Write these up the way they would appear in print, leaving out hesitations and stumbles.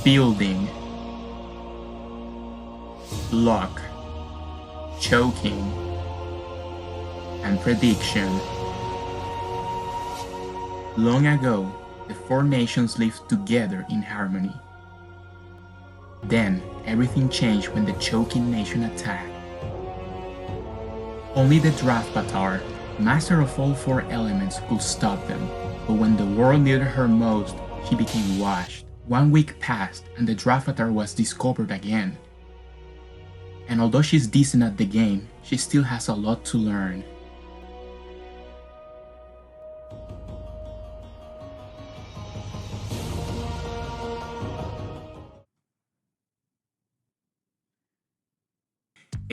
building, luck, choking, and prediction. Long ago, the four nations lived together in harmony. Then, everything changed when the choking nation attacked. Only the Drafpatar, master of all four elements, could stop them, but when the world needed her most, she became washed. 1 week passed and the Drafpatar was discovered again. And although she's decent at the game, she still has a lot to learn.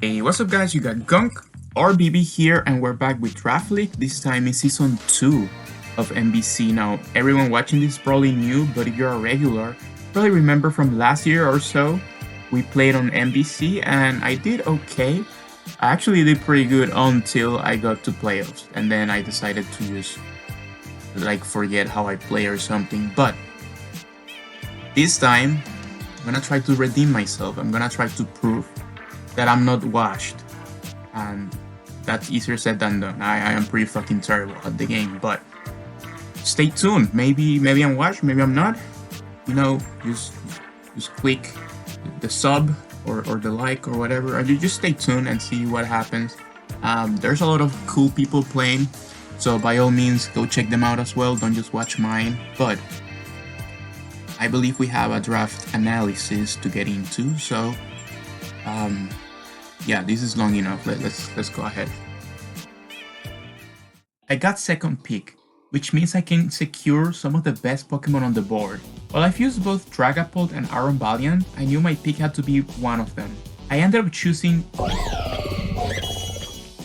Hey, what's up guys, you got Gunk, RBB here, and we're back with Draft League, this time in Season 2 of MBC. Now, everyone watching this is probably new, but if you're a regular, probably remember from last year or so, we played on MBC, and I did okay. I actually did pretty good until I got to playoffs, and then I decided to just, forget how I play or something, but this time, I'm gonna try to redeem myself. I'm gonna try to prove that I'm not washed, and that's easier said than done. I am pretty fucking terrible at the game, but stay tuned. Maybe I'm washed, maybe I'm not. You know, just click the sub or the like or whatever, or you just stay tuned and see what happens. There's a lot of cool people playing, so by all means go check them out as well. Don't just watch mine. But I believe we have a draft analysis to get into, so yeah, this is long enough. Let's go ahead. I got second pick, which means I can secure some of the best Pokemon on the board. While I've used both Dragapult and Iron Valiant, I knew my pick had to be one of them. I ended up choosing,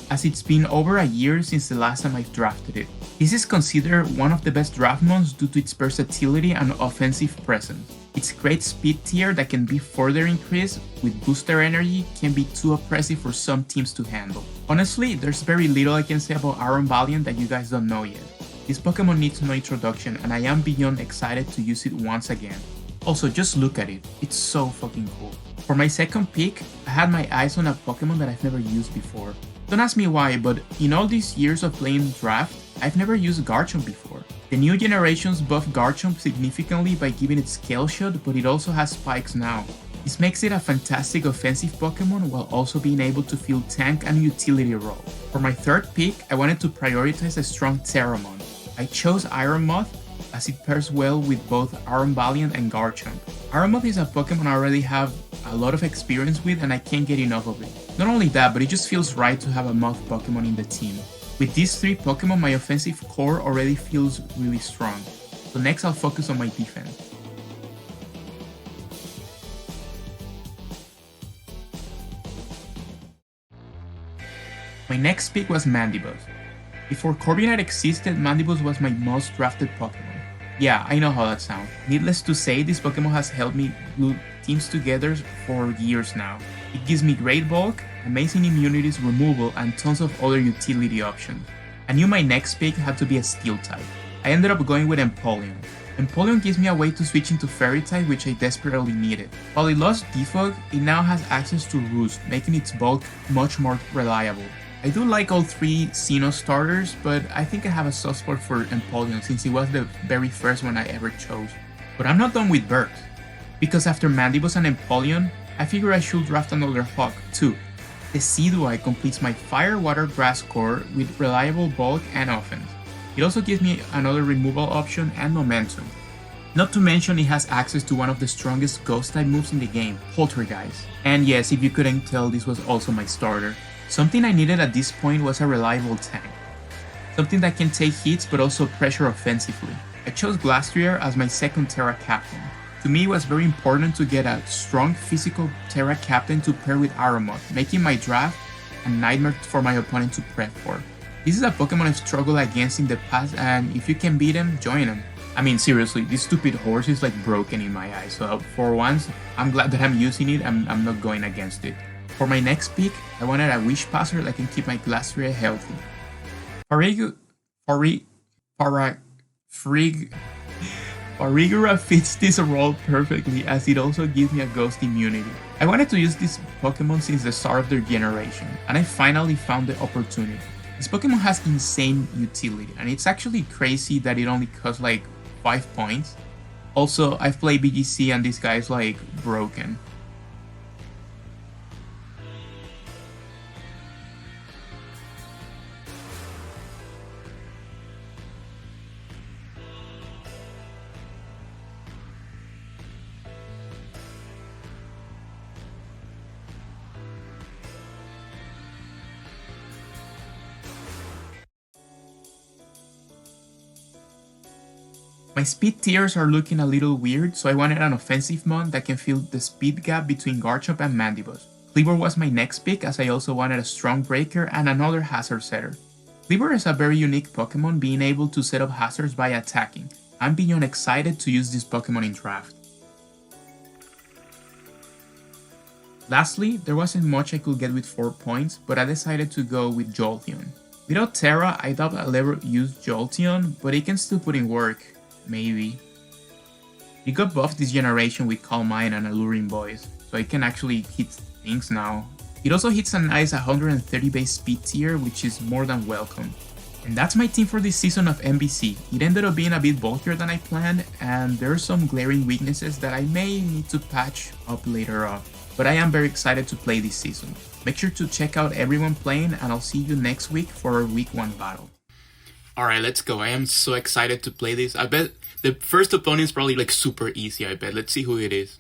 as it's been over a year since the last time I've drafted it. This is considered one of the best draftmons due to its versatility and offensive presence. Its great speed tier that can be further increased with booster energy can be too oppressive for some teams to handle. Honestly, there's very little I can say about Iron Valiant that you guys don't know yet. This Pokemon needs no introduction, and I am beyond excited to use it once again. Also, just look at it, it's so fucking cool. For my second pick, I had my eyes on a Pokemon that I've never used before. Don't ask me why, but in all these years of playing Draft, I've never used Garchomp before. The new generations buff Garchomp significantly by giving it Scale Shot, but it also has spikes now. This makes it a fantastic offensive Pokemon while also being able to fill tank and utility role. For my third pick, I wanted to prioritize a strong Terramon. I chose Iron Moth as it pairs well with both Iron Valiant and Garchomp. Iron Moth is a Pokemon I already have a lot of experience with and I can't get enough of it. Not only that, but it just feels right to have a Moth Pokemon in the team. With these three Pokemon, my offensive core already feels really strong. So next I'll focus on my defense. My next pick was Mandibuzz. Before Corviknight existed, Mandibuzz was my most drafted Pokemon. Yeah, I know how that sounds. Needless to say, this Pokemon has helped me glue teams together for years now. It gives me great bulk, amazing immunities removal, and tons of other utility options. I knew my next pick had to be a Steel type. I ended up going with Empoleon. Empoleon gives me a way to switch into Fairy type, which I desperately needed. While it lost Defog, it now has access to Roost, making its bulk much more reliable. I do like all three Sinnoh starters, but I think I have a soft spot for Empoleon since it was the very first one I ever chose. But I'm not done with birds, because after Mandibuzz and Empoleon, I figure I should draft another Hawk too. The Decidueye completes my Fire, Water, Grass core with reliable bulk and offense. It also gives me another removal option and momentum. Not to mention it has access to one of the strongest Ghost type moves in the game, Poltergeist. And yes, if you couldn't tell, this was also my starter. Something I needed at this point was a reliable tank. Something that can take hits but also pressure offensively. I chose Glastrier as my second Terra Captain. To me, it was very important to get a strong physical Terra Captain to pair with Aeromoth, making my draft a nightmare for my opponent to prep for. This is a Pokemon I've struggled against in the past, and if you can beat him, join him. I mean, seriously, this stupid horse is like broken in my eyes, so for once, I'm glad that I'm using it and I'm not going against it. For my next pick, I wanted a Wish Passer that can keep my Glastrier healthy. Farigura fits this role perfectly as it also gives me a ghost immunity. I wanted to use this Pokemon since the start of their generation, and I finally found the opportunity. This Pokemon has insane utility, and it's actually crazy that it only costs like 5 points. Also, I've played BGC and this guy is like broken. My speed tiers are looking a little weird, so I wanted an offensive mon that can fill the speed gap between Garchomp and Mandibuzz. Kleavor was my next pick as I also wanted a strong breaker and another hazard setter. Kleavor is a very unique Pokemon, being able to set up hazards by attacking. I'm beyond excited to use this Pokemon in draft. Lastly, there wasn't much I could get with 4 points, but I decided to go with Jolteon. Without Terra, I doubt I'll ever use Jolteon, but it can still put in work. Maybe. It got buffed this generation with Calm Mind and Alluring Voice, so it can actually hit things now. It also hits a nice 130 base speed tier, which is more than welcome. And that's my team for this season of MVC. It ended up being a bit bulkier than I planned, and there are some glaring weaknesses that I may need to patch up later on. But I am very excited to play this season. Make sure to check out everyone playing, and I'll see you next week for our week 1 battle. Alright, let's go. I am so excited to play this. I bet the first opponent is probably like super easy, I bet. Let's see who it is.